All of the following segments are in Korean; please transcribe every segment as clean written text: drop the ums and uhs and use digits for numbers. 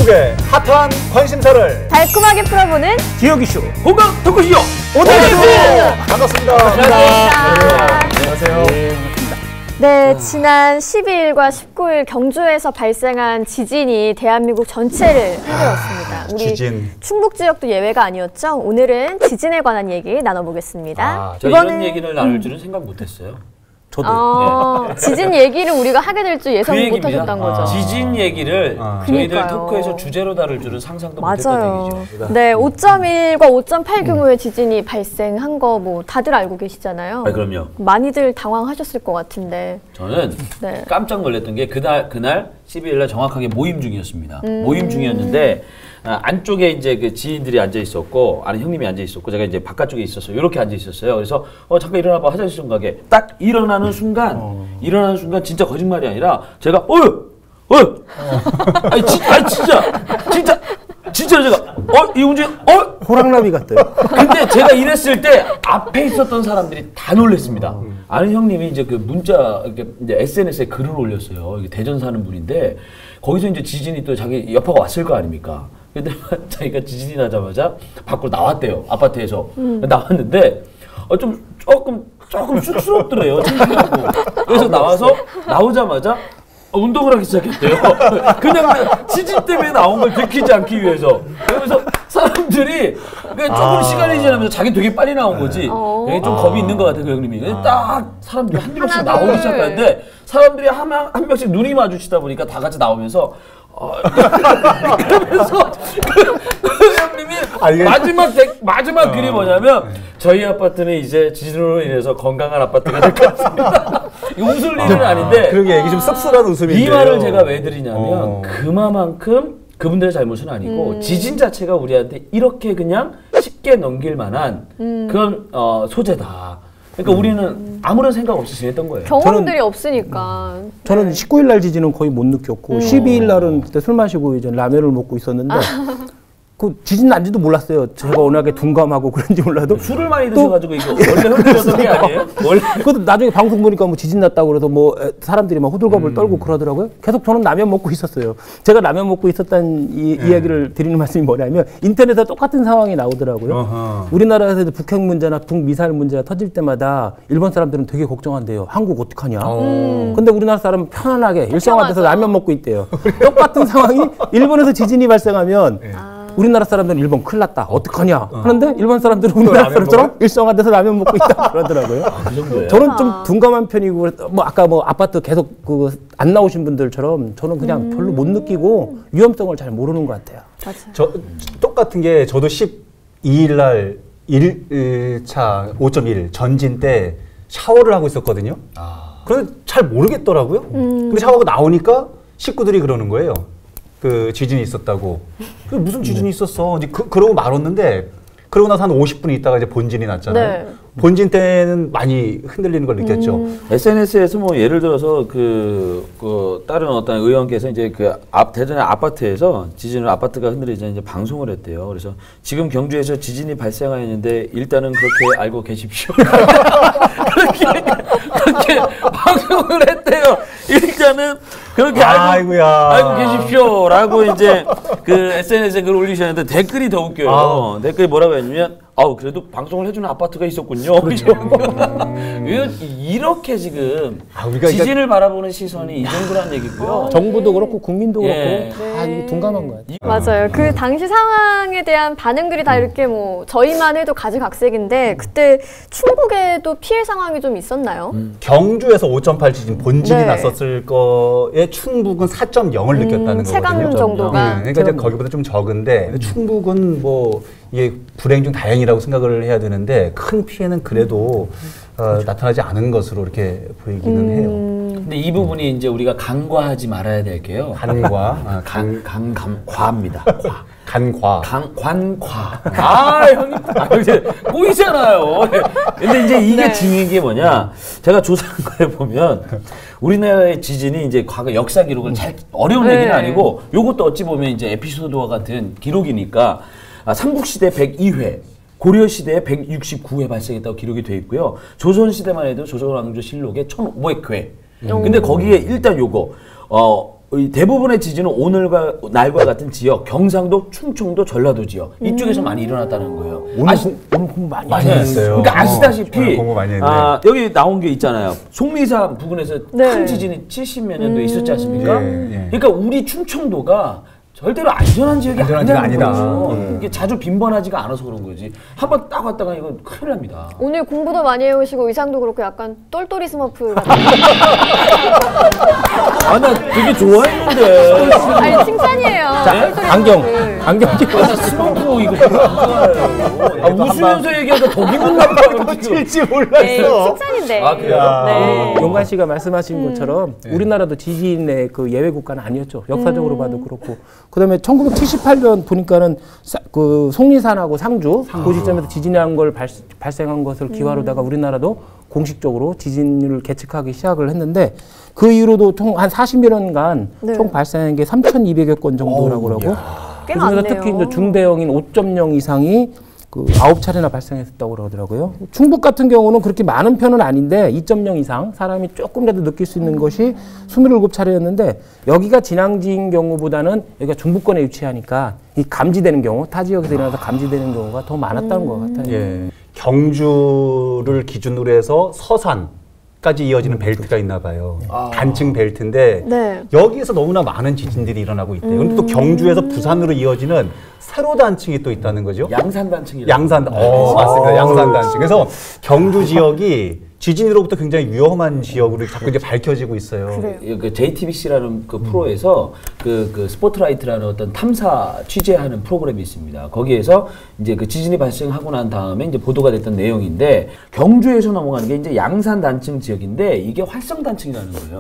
대한민국의 핫한 관심사를 달콤하게 풀어보는 기억이쇼 호강 토크쇼 오태훈 반갑습니다. 안녕하세요. 네, 지난 12일과 19일 경주에서 발생한 지진이 대한민국 전체를 흔들었습니다. 우리 지진. 충북 지역도 예외가 아니었죠? 오늘은 지진에 관한 얘기 나눠보겠습니다. 저 이런 얘기를 나눌 줄은 생각 못했어요. 저도. 지진 얘기를 우리가 하게 될 줄 예상 못하셨던 거죠. 지진 얘기를 저희들 그러니까요. 토크에서 주제로 다룰 줄은 상상도 못했던 맞아요. 얘기죠. 네, 5.1과 5.8 규모의 지진이 발생한 거 뭐 다들 알고 계시잖아요. 그럼요. 많이들 당황하셨을 것 같은데. 저는 네. 깜짝 놀랐던 게 그날 12일 날 정확하게 모임 중이었습니다. 모임 중이었는데 안쪽에 이제 그 지인들이 앉아 있었고 안에 형님이 앉아 있었고 제가 이제 바깥쪽에 있었어요. 이렇게 앉아 있었어요. 그래서 잠깐 일어나봐 화장실 좀 가게. 딱 일어나는 순간 진짜 거짓말이 아니라 제가 아니 진짜 제가 이훈진 호랑나비 같아요. 근데 제가 이랬을 때 앞에 있었던 사람들이 다 놀랐습니다. 아는 형님이 이제 그 문자 이렇게 이제 SNS에 글을 올렸어요. 이게 대전 사는 분인데 거기서 이제 지진이 또 자기 여파가 왔을 거 아닙니까? 근데 자기가 지진이 나자마자 밖으로 나왔대요. 아파트에서 나왔는데 조금 쑥스럽더래요. 그래서 나오자마자 운동을 하기 시작했대요. 그냥 지진 때문에 나온 걸 들키지 않기 위해서. 그러면서 사람들이 조금 시간이 지나면서 자기 되게 빨리 나온 거지. 되게 좀 겁이 있는 것 같아요, 그 형님이. 딱 사람들이 한 명씩 나오기 시작하는데 사람들이 한 명씩 눈이 마주치다 보니까 다 같이 나오면서 그러면서 그 형님이 마지막 글이 뭐냐면 저희 아파트는 이제 지진으로 인해서 건강한 아파트가 될 것 같습니다. 이거 웃을 일은 아닌데 그러게 이게 좀 씁쓸한 웃음인데요. 이 말을 제가 왜 드리냐면 그만큼 그분들의 잘못은 아니고 지진 자체가 우리한테 이렇게 그냥 쉽게 넘길 만한 그런 소재다. 그러니까 우리는 아무런 생각 없이 지냈던 거예요. 경험들이 없으니까. 저는 19일 날 지진은 거의 못 느꼈고 12일 날은 그때 술 마시고 이제 라면을 먹고 있었는데 그 지진 난지도 몰랐어요. 제가 워낙에 둔감하고 그런지 몰라도 술을 많이 드셔가지고 이거 원래 흔들었던 게 아니에요? 원래 그것도 나중에 방송 보니까 뭐 지진 났다고 그래서 뭐 사람들이 막 호들갑을 떨고 그러더라고요. 계속 저는 라면 먹고 있었어요. 제가 라면 먹고 있었다는 이야기를 드리는 말씀이 뭐냐면 인터넷에 똑같은 상황이 나오더라고요. 우리나라에서 북핵 문제나 북미사일 문제가 터질 때마다 일본 사람들은 되게 걱정한대요. 한국 어떡하냐. 근데 우리나라 사람은 편안하게 일성화돼서 라면 먹고 있대요. 똑같은 상황이 일본에서 지진이 발생하면 우리나라 사람들은 일본 큰일 났다. 어떡하냐. 하는데 일본 사람들은 우리나라 사람처럼 일성화돼서 라면 먹고 있다. 그러더라고요. 그 정도예요? 저는 좀 둔감한 편이고 아까 아파트 계속 안 나오신 분들처럼 저는 그냥 별로 못 느끼고 위험성을 잘 모르는 것 같아요. 저 똑같은 게 저도 12일 날 1차 5.1 전진 때 샤워를 하고 있었거든요. 그런데 잘 모르겠더라고요. 근데 샤워가 나오니까 식구들이 그러는 거예요. 그 지진이 있었다고. 그 무슨 지진이 있었어? 이제 그러고 말았는데 그러고 나서 한 50분 있다가 이제 본진이 났잖아요. 네. 본진 때는 많이 흔들리는 걸 느꼈죠. SNS에서 뭐 예를 들어서 그 다른 어떤 의원께서 이제 대전의 아파트에서 지진을 아파트가 흔들리자 이제 방송을 했대요. 그래서 지금 경주에서 지진이 발생하였는데 일단은 그렇게 알고 계십시오. 그렇게 방송을 했대요. 일단은 그렇게 알고 계십시오라고 이제 그 SNS에 글을 올리셨는데 댓글이 더 웃겨요. 댓글이 뭐라고 했냐면 그래도 방송을 해주는 아파트가 있었군요. 이렇게 지금 지진을 바라보는 시선이 이 정도란 얘기고요. 정부도 그렇고 국민도 그렇고 다 이게 둔감한 것 같아요. 맞아요. 그 당시 상황에 대한 반응들이 다 이렇게 뭐 저희만 해도 가지각색인데 그때 충북에도 피해 상황이 좀 있었나요? 경주에서 5.8 지진 본진이 났었을 거에 충북은 4.0을 느꼈다는 체감 거거든요. 정도가. 그러니까 이제 거기보다 좀 적은데 충북은 뭐 이게 불행 중 다행이라고 생각을 해야 되는데 큰 피해는 그래도 나타나지 않은 것으로 이렇게 보이기는 해요. 근데 이 부분이 이제 우리가 간과하지 말아야 될 게요. 간과 과입니다. 관과. 형님, 이제 꼬이잖아요. 근데 이제 이게 중요한 게 뭐냐? 제가 조사한 거에 보면 우리나라의 지진이 이제 과거 역사 기록을 어려운 얘기는 아니고 요것도 어찌 보면 이제 에피소드와 같은 기록이니까 삼국시대 102회, 고려시대에 169회 발생했다고 기록이 돼 있고요. 조선시대만 해도 조선왕조 실록에 1500회. 근데 거기에 일단 요거 대부분의 지진은 오늘과 날과 같은 지역, 경상도, 충청도, 전라도 지역 이쪽에서 많이 일어났다는 거예요. 오늘 공부 많이 했어요. 그러니까 아시다시피 공부 많이 했네. 여기 나온 게 있잖아요. 속리산 부근에서 네. 큰 지진이 70몇 년도에 있었지 않습니까? 예. 그러니까 우리 충청도가 절대로 안전한 지역이 안전한 지역이 아니라는 아니다. 거죠. 이게 자주 빈번하지가 않아서 그런 거지. 한번 딱 왔다가 이건 큰일 납니다. 오늘 공부도 많이 해오시고 의상도 그렇고 약간 똘똘이 스머프 같은. 아, 나 되게 좋아했는데. 아니 칭찬이에요. 똘똘이 안경 스머프. 안경 끼고 나 스머프 이거 별로 안 좋아해요. 웃으면서 얘기하니까 더 기분 나빠요. 칠지 네, 몰랐어. 칭찬인데. 아, 그래요? 네. 용관 씨가 말씀하신 것처럼 우리나라도 지진의 그 예외 국가는 아니었죠. 역사적으로 봐도 그렇고. 그다음에 1978년 보니까는 그 속리산하고 상주 그 지점에서 지진이 한 걸 발생한 것을 기화로다가 우리나라도 공식적으로 지진을 계측하기 시작을 했는데 그 이후로도 총 한 40여 년간 네. 총 발생한 게 3,200여 건 정도라고 그러고 꽤 그중에서 많네요. 특히 이제 중대형인 5.0 이상이 그 9차례나 발생했다고 그러더라고요. 충북 같은 경우는 그렇게 많은 편은 아닌데 2.0 이상 사람이 조금이라도 느낄 수 있는 것이 27차례였는데 여기가 진앙지인 경우보다는 여기가 중부권에 위치하니까 이 감지되는 경우 타 지역에서 일어나서 감지되는 경우가 더 많았다는 것 같아요. 예. 경주를 기준으로 해서 서산까지 이어지는 벨트가 있나 봐요. 단층 벨트인데 네. 여기에서 너무나 많은 지진들이 일어나고 있대요. 그런데 또 경주에서 부산으로 이어지는 세로 단층이 또 있다는 거죠. 양산단층이라고. 맞습니다. 양산 단층. 그래서 경주 지역이 지진으로부터 굉장히 위험한 지역으로 자꾸 이제 밝혀지고 있어요. 그래요. 그 JTBC라는 그 프로에서 그 스포트라이트라는 어떤 탐사 취재하는 프로그램이 있습니다. 거기에서 이제 그 지진이 발생하고 난 다음에 이제 보도가 됐던 내용인데 경주에서 넘어가는 게 이제 양산 단층 지역인데 이게 활성 단층이라는 거예요.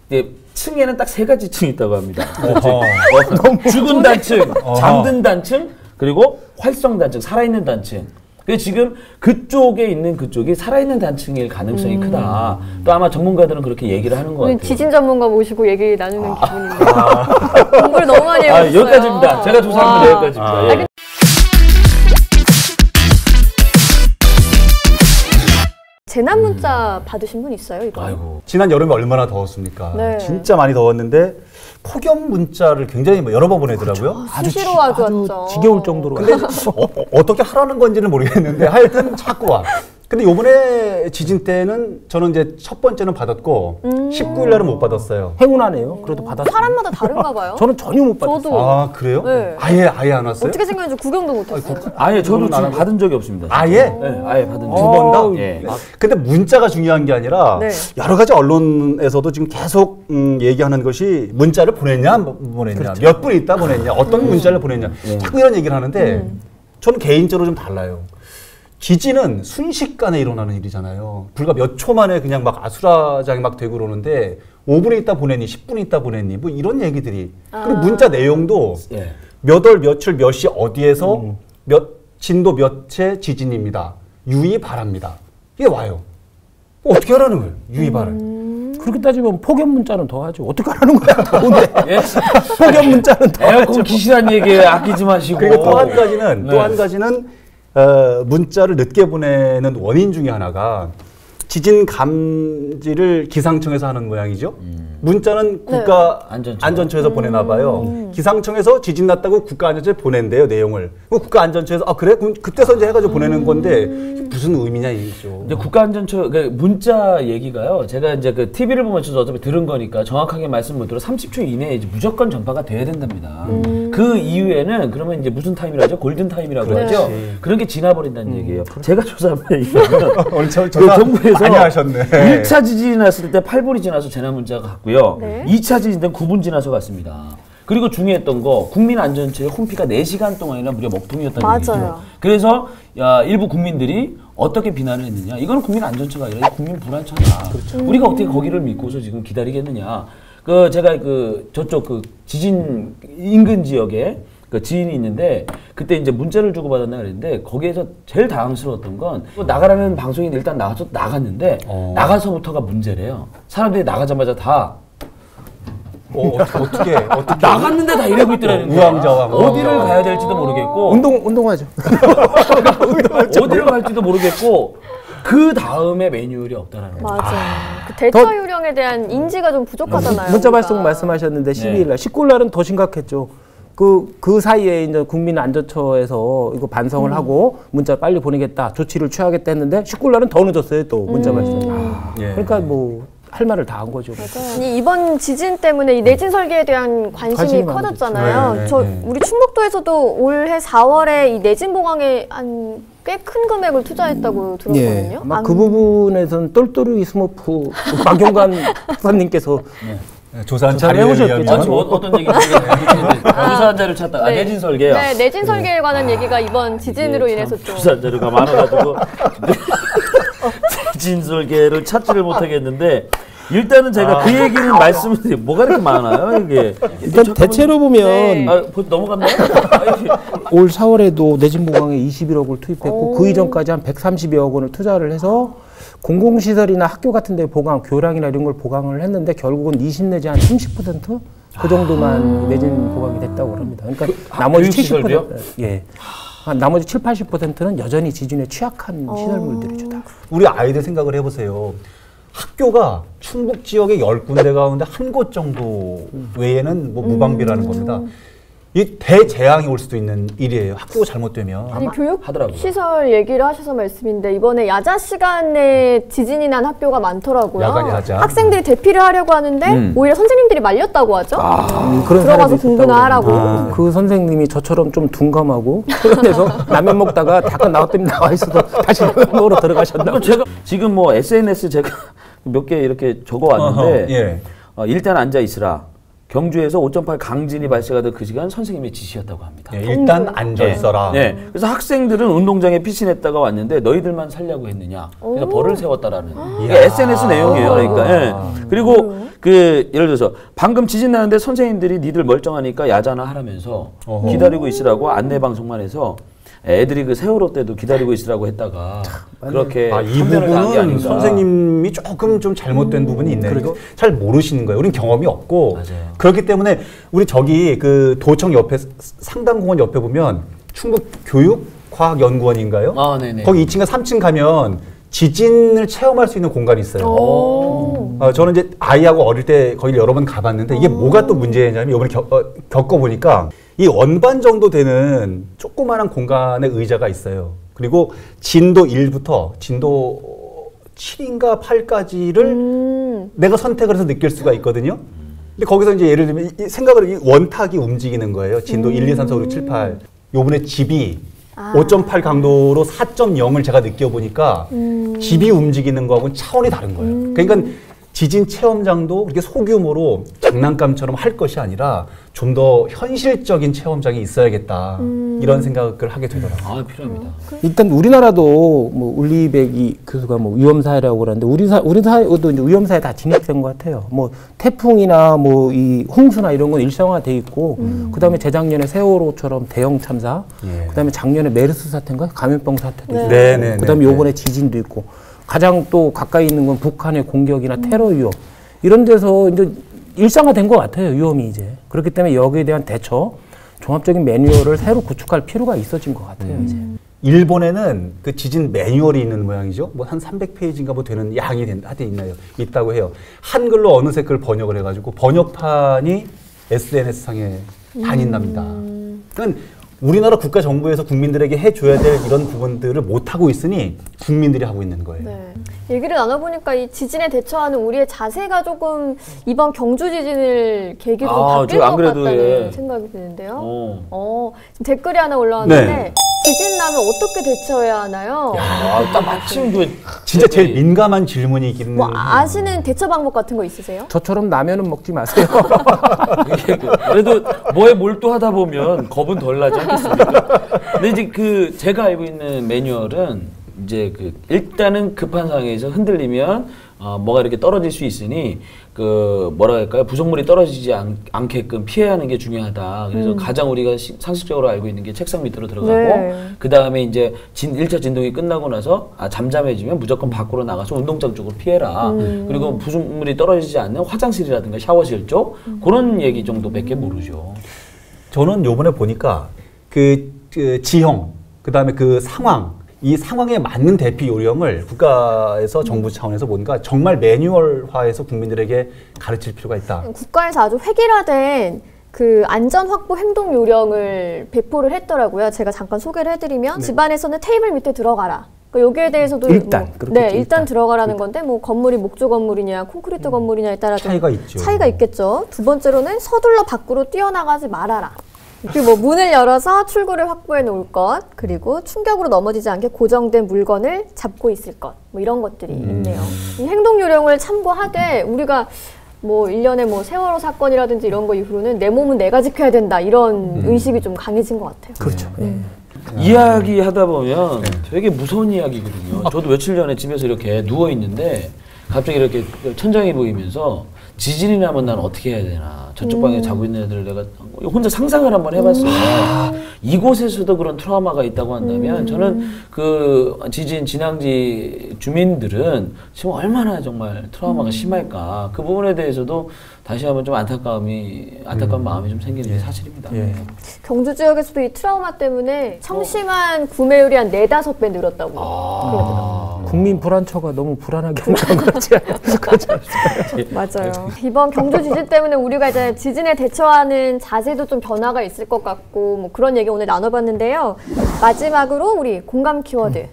이제 층에는 딱 3가지 층이 있다고 합니다. 죽은 단층, 잠든 단층, 그리고 활성 단층, 살아있는 단층. 근데 지금 그쪽에 있는 그쪽이 살아있는 단층일 가능성이 크다. 또 아마 전문가들은 그렇게 얘기를 하는 것 오늘 같아요. 지진 전문가 모시고 얘기 나누는 기분인데 공부를 너무 많이 해봤어요. 여기까지입니다. 제가 조사한 건 여기까지입니다. 예. 재난 문자 받으신 분 있어요? 이거? 아이고. 지난 여름에 얼마나 더웠습니까? 네. 진짜 많이 더웠는데 폭염 문자를 굉장히 여러 번 보내더라고요. 수시로 아주 왔죠. 지겨울 정도로. 근데 어떻게 하라는 건지는 모르겠는데 하여튼 자꾸 와. 근데 요번에 지진 때는 저는 이제 첫 번째는 받았고 19일 날은 못 받았어요. 행운하네요. 그래도 받았어요. 사람마다 다른가 봐요. 저는 전혀 못 받았어요. 저도 아 그래요? 네. 아예 안 왔어요? 어떻게 생겼는지 구경도 못했어요. 아예 저도 지금 받은 적이 없습니다. 아예? 네, 아예 받은 적이 두 번 다? 예. 근데 문자가 중요한 게 아니라 네. 여러 가지 언론에서도 지금 계속 얘기하는 것이 문자를 보냈냐 안 보냈냐 몇 분 있다 보냈냐 어떤 문자를 보냈냐 자꾸 이런 얘기를 하는데 저는 개인적으로 좀 달라요. 지진은 순식간에 일어나는 일이잖아요. 불과 몇 초 만에 그냥 막 아수라장이 막 되고 그러는데 5분 있다 보냈니 10분 있다 보냈니 뭐 이런 얘기들이 그리고 문자 내용도 예. 몇 월 며칠 몇 시 어디에서 몇 진도 몇의 지진입니다. 유의 바랍니다. 이게 와요. 어떻게 하라는 거예요? 유의 바람. 그렇게 따지면 폭염 문자는 더 하죠. 어떻게 하라는 거야? 더운데. 예? 폭염 문자는 더 하죠. 에어컨 기시란 얘기 아끼지 마시고. 그리고 또 한 가지는 네. 또 한 가지는 문자를 늦게 보내는 원인 중에 하나가 지진 감지를 기상청에서 하는 모양이죠. 문자는 국가 안전처에서 보내나 봐요. 기상청에서 지진 났다고 국가안전처에 보낸대요, 내용을. 그럼 국가안전처에서 아 그래? 그럼 그때서 이제 해가지고 보내는 건데 무슨 의미냐 이거죠. 이제 국가안전처 그 문자 얘기가요. 제가 이제 그 TV를 보면서 어차피 들은 거니까 정확하게 말씀 못 드려 30초 이내에 이제 무조건 전파가 돼야 된답니다. 그 이후에는 그러면 이제 무슨 타임이라고 하죠? 골든 타임이라고 하죠. 그런 게 지나버린다는 얘기예요. 제가 조사한 바에 의하면 오늘 그 정부에서 많이 하셨네. 1차 지진이 났을 때 8분이 지나서 재난 문자가 갔고요. 네. 2차 지진 때는 9분 지나서 갔습니다. 그리고 중요했던 거 국민안전처의 홈피가 4시간 동안이나 무려 먹통이었다는 맞아요. 얘기죠. 그래서 일부 국민들이 어떻게 비난을 했느냐. 이건 국민안전처가 아니라 국민 불안처다. 그렇죠. 우리가 어떻게 거기를 믿고서 지금 기다리겠느냐. 제가 저쪽 지진 인근 지역에 그 지인이 있는데 그때 이제 문자를 주고받았나 그랬는데 거기에서 제일 당황스러웠던 건 나가라는 방송이 일단 나갔는데 나가서부터가 문제래요. 사람들이 나가자마자 다 어떻게 나갔는데 다 이러고 있더라는 거예요. 우왕좌왕. 어디를 가야 될지도 모르겠고 운동하죠. 어디를 갈지도 모르겠고 그 다음에 매뉴얼이 없다라는 거죠. 맞아요. 그 대처 요령에 대한 인지가 좀 부족하잖아요. 문자 발송 우리가. 말씀하셨는데 12일 날, 19일 날은 더 심각했죠. 그 사이에 이제 국민안전처에서 이거 반성을 하고 문자 빨리 보내겠다, 조치를 취하겠다 했는데 19일 날은 더 늦었어요, 또 문자 발송이. 예. 그러니까 뭐 할 말을 다 한 거죠. 아니, 이번 지진 때문에 이 내진 설계에 대한 관심이 많이 커졌잖아요. 네, 네, 저 네. 우리 충북도에서도 올해 4월에 이 내진 보강에 한 꽤 큰 금액을 투자했다고 들었거든요. 아마 그 부분에서는 똘똘이 스머프 박용관 박사님께서 조사한 조사를 자료에 해보셨겠죠? 의하면 지금 어떤 얘기죠? 조사한 자료를 찾다. 아, 내진 설계요. 네, 내진 설계에 관한 얘기가 이번 지진으로 인해서 좀. 조사한 자료가 많아가지고 내진 설계를 찾지를 못하겠는데 일단은 제가 그 얘기는 말씀을 드려요. 뭐가 이렇게 많아요, 이게? 일단 대체로 보면 네. 아, 벌써 넘어갔나요? 올 4월에도 내진 보강에 21억을 투입했고 그 이전까지 한 130여억 원을 투자를 해서 공공시설이나 학교 같은 데 보강, 교량이나 이런 걸 보강을 했는데 결국은 20 내지 한 30%? 그 정도만 내진 보강이 됐다고 합니다. 그러니까 나머지 70%, 예. 나머지 7, 80%는 여전히 지진에 취약한 시설물들이죠. 다. 우리 아이들 생각을 해보세요. 학교가 충북 지역의 10군데 가운데 한 곳 정도 외에는 뭐 무방비라는 겁니다. 이 대재앙이 올 수도 있는 일이에요. 학교가 잘못되면. 아니, 교육 하더라고요. 시설 얘기를 하셔서 말씀인데 이번에 야자 시간에 지진이 난 학교가 많더라고요. 야간 야자. 학생들이 대피를 하려고 하는데 오히려 선생님들이 말렸다고 하죠. 그런 들어가서 사례도 공부나 있었다고 하라고. 그 선생님이 저처럼 좀 둔감하고 그래서 라면 먹다가 잠깐 나왔더니 나와 있어도 다시 라면 먹으러 들어가셨나. 제가 지금 뭐 SNS 제가 몇 개 이렇게 적어왔는데 예. 일단 앉아 있으라. 경주에서 5.8 강진이 발생하던 그 시간 선생님의 지시였다고 합니다. 예, 일단 앉아 있어라. 네. 그래서 학생들은 운동장에 피신했다가 왔는데 너희들만 살려고 했느냐. 그래서 벌을 세웠다라는. 이게 SNS 내용이에요. 그러니까. 예. 그리고 그 예를 들어서 방금 지진 나는데 선생님들이 니들 멀쩡하니까 야자나 하라면서 기다리고 있으라고 안내 방송만 해서 애들이 그 세월호 때도 기다리고 있으라고 했다가 그렇게 이 판단을 한게 부분은 아닌가. 선생님이 조금 좀 잘못된 부분이 있네요. 이거 잘 모르시는 거예요. 우린 경험이 없고. 맞아요. 그렇기 때문에 우리 저기 그 도청 옆에 상당공원 옆에 보면 충북 교육과학연구원인가요? 아, 네네. 거기 2층과 3층 가면 지진을 체험할 수 있는 공간이 있어요. 저는 이제 아이하고 어릴 때 거기를 여러 번 가봤는데 이게 뭐가 또 문제냐면 이번에 겪어보니까 이 원반 정도 되는 조그마한 공간에 의자가 있어요. 그리고 진도 1부터 진도 7인가 8까지를 내가 선택을 해서 느낄 수가 있거든요. 근데 거기서 이제 예를 들면 이 생각을 이 원탁이 움직이는 거예요. 진도 1, 2, 3, 4, 5, 6, 7, 8. 요번에 집이 5.8 강도로 4.0을 제가 느껴보니까 집이 움직이는 거하고는 차원이 다른 거예요. 그러니까 지진 체험장도 그렇게 소규모로 장난감처럼 할 것이 아니라 좀 더 현실적인 체험장이 있어야겠다. 이런 생각을 하게 되더라고요. 아, 필요합니다. 일단 우리나라도 뭐 울리베기 교수가 뭐 위험사회라고 그러는데 우리 사회도 이제 위험사회 다 진입된 것 같아요. 뭐 태풍이나 뭐 이 홍수나 이런 건 일상화돼 있고 그다음에 재작년에 세월호처럼 대형 참사, 그다음에 작년에 메르스 사태인가 감염병 사태도 있고, 네, 그다음에 요번에 지진도 있고 가장 또 가까이 있는 건 북한의 공격이나 테러 위협 이런 데서 이제 일상화된 것 같아요. 위험이 이제 그렇기 때문에 여기에 대한 대처 종합적인 매뉴얼을 새로 구축할 필요가 있어진 것 같아요. 이제. 일본에는 그 지진 매뉴얼이 있는 모양이죠. 뭐 한 300페이지인가 뭐 되는 양이 있다고 해요. 한글로 어느새 그걸 번역을 해가지고 번역판이 SNS상에 다닌답니다. 그러니까 우리나라 국가 정부에서 국민들에게 해줘야 될 이런 부분들을 못 하고 있으니 국민들이 하고 있는 거예요. 네. 얘기를 나눠보니까 이 지진에 대처하는 우리의 자세가 조금 이번 경주 지진을 계기로 바뀔 것 같다는 생각이 드는데요. 지금 댓글이 하나 올라왔는데 지진 나면 어떻게 대처해야 하나요? 딱 마침 그 진짜 제일 민감한 질문이기는. 뭐 아시는 대처 방법 같은 거 있으세요? 저처럼 라면은 먹지 마세요. 그래도 뭐에 몰두하다 보면 겁은 덜 나지 않겠습니까? 근데 이제 그 제가 알고 있는 매뉴얼은 이제 그 일단은 급한 상황에서 흔들리면 뭐가 이렇게 떨어질 수 있으니 그 뭐라 할까요? 부속물이 떨어지지 않게끔 피해야 하는 게 중요하다. 그래서 가장 우리가 상식적으로 알고 있는 게 책상 밑으로 들어가고 그 다음에 이제 1차 진동이 끝나고 나서 잠잠해지면 무조건 밖으로 나가서 운동장 쪽으로 피해라. 그리고 부속물이 떨어지지 않는 화장실이라든가 샤워실 쪽 그런 얘기 정도밖에 모르죠. 저는 요번에 보니까 그 지형, 그 다음에 그 상황 이 상황에 맞는 대피 요령을 국가에서 정부 차원에서 뭔가 정말 매뉴얼화해서 국민들에게 가르칠 필요가 있다. 국가에서 아주 획일화된 그 안전 확보 행동 요령을 배포를 했더라고요. 제가 잠깐 소개를 해드리면 집안에서는 테이블 밑에 들어가라. 여기에 대해서도 일단 일단 들어가라는 건데 뭐 건물이 목조 건물이냐 콘크리트 건물이냐에 따라 차이가 있죠. 차이가 있겠죠. 두 번째로는 서둘러 밖으로 뛰어나가지 말아라. 그리고 뭐 문을 열어서 출구를 확보해 놓을 것, 그리고 충격으로 넘어지지 않게 고정된 물건을 잡고 있을 것, 뭐 이런 것들이 있네요. 이 행동 요령을 참고하되 우리가 뭐 1년에 뭐 세월호 사건이라든지 이런 거 이후로는 내 몸은 내가 지켜야 된다 이런 의식이 좀 강해진 것 같아요. 그렇죠. 이야기 하다 보면 되게 무서운 이야기거든요. 저도 며칠 전에 집에서 이렇게 누워 있는데 갑자기 이렇게 천장이 보이면서 지진이 나면 난 어떻게 해야 되나. 저쪽 방에 자고 있는 애들 내가 혼자 상상을 한번 해봤어요. 이곳에서도 그런 트라우마가 있다고 한다면 저는 그 지진 진앙지 주민들은 지금 얼마나 정말 트라우마가 심할까. 그 부분에 대해서도 다시 한번 좀 안타까운 마음이 좀 생기는 게 사실입니다. 경주 지역에서도 이 트라우마 때문에 청심환 구매율이 한 4-5배 늘었다고 그러더라고요. 국민 불안처가 너무 불안하게 하는 것 같지 않아요? 맞아요. 이번 경주 지진 때문에 우리가 이제 지진에 대처하는 자세도 좀 변화가 있을 것 같고 뭐 그런 얘기 오늘 나눠봤는데요. 마지막으로 우리 공감 키워드.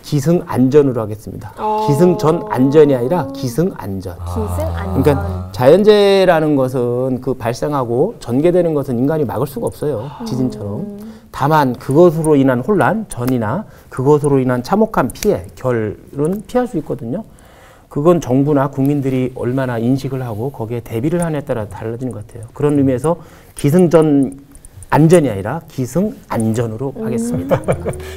기승 안전으로 하겠습니다. 기승 전 안전이 아니라 기승 안전. 기승 안전. 그러니까 자연재해라는 것은 그 발생하고 전개되는 것은 인간이 막을 수가 없어요. 지진처럼. 다만 그것으로 인한 혼란, 전이나 그것으로 인한 참혹한 피해, 결은 피할 수 있거든요. 그건 정부나 국민들이 얼마나 인식을 하고 거기에 대비를 하느냐에 따라 달라지는 것 같아요. 그런 의미에서 기승전 안전이 아니라 기승 안전으로 하겠습니다.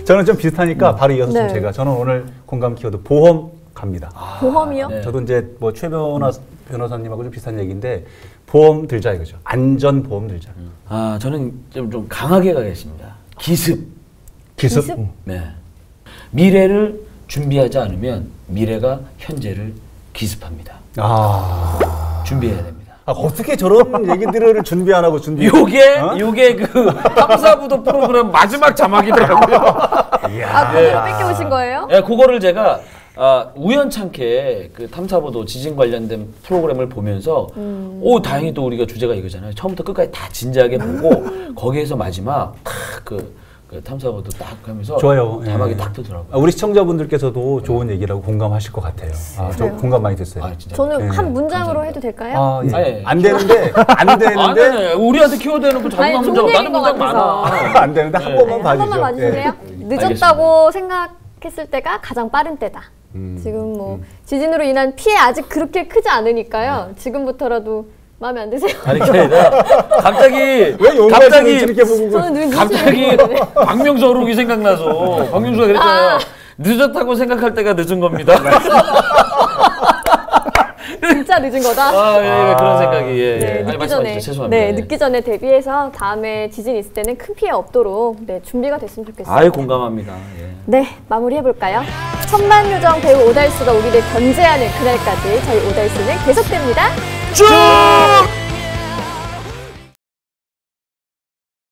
저는 좀 비슷하니까 바로 이어서 좀 저는 오늘 공감 키워드 보험 갑니다. 보험이요? 네. 저도 이제 뭐 최 변호사님하고 좀 비슷한 얘기인데 보험 들자 이거죠. 안전 보험 들자. 저는 좀 강하게 가겠습니다. 기습. 기습? 네. 미래를 준비하지 않으면 미래가 현재를 기습합니다. 준비해야 됩니다. 어떻게 저런 얘기들을 준비 안 하고 요게 그 탐사부도 프로그램 마지막 자막이더라고요. 그대로 뺏겨오신 거예요? 네, 그거를 제가 우연찮게 그 탐사보도 지진 관련된 프로그램을 보면서 다행히 또 우리가 주제가 이거잖아요. 처음부터 끝까지 다 진지하게 보고 거기에서 마지막 그 탐사보도 딱 하면서 좋아요. 자막이 딱 뜨더라고요. 우리 시청자분들께서도 좋은 얘기라고 공감하실 것 같아요. 저 공감 많이 됐어요. 저는 한 문장으로 해도 될까요? 안 되는데 우리한테 키워드 해놓고 자기만 문장 나는 문장 많아. 안 되는데 한 번만 봐주죠. 한 번만 봐주실래요? 늦었다고 생각했을 때가 가장 빠른 때다. 지금 뭐 지진으로 인한 피해 아직 그렇게 크지 않으니까요. 지금부터라도 마음에 안 드세요? 아니 그게 아니라 갑자기 이렇게 보고 갑자기 박명수 어록이 생각나서 박명수가 그랬잖아요. 늦었다고 생각할 때가 늦은 겁니다. 진짜 늦은 거다. 그런 생각이 늦기 전에 죄송합니다. 늦기 전에 대비해서 다음에 지진 있을 때는 큰 피해 없도록 준비가 됐으면 좋겠어요. 공감합니다. 네, 마무리해 볼까요? 천만요정 배우 오달수가 우리를 견제하는 그날까지 저희 오달수는 계속됩니다. 쭉!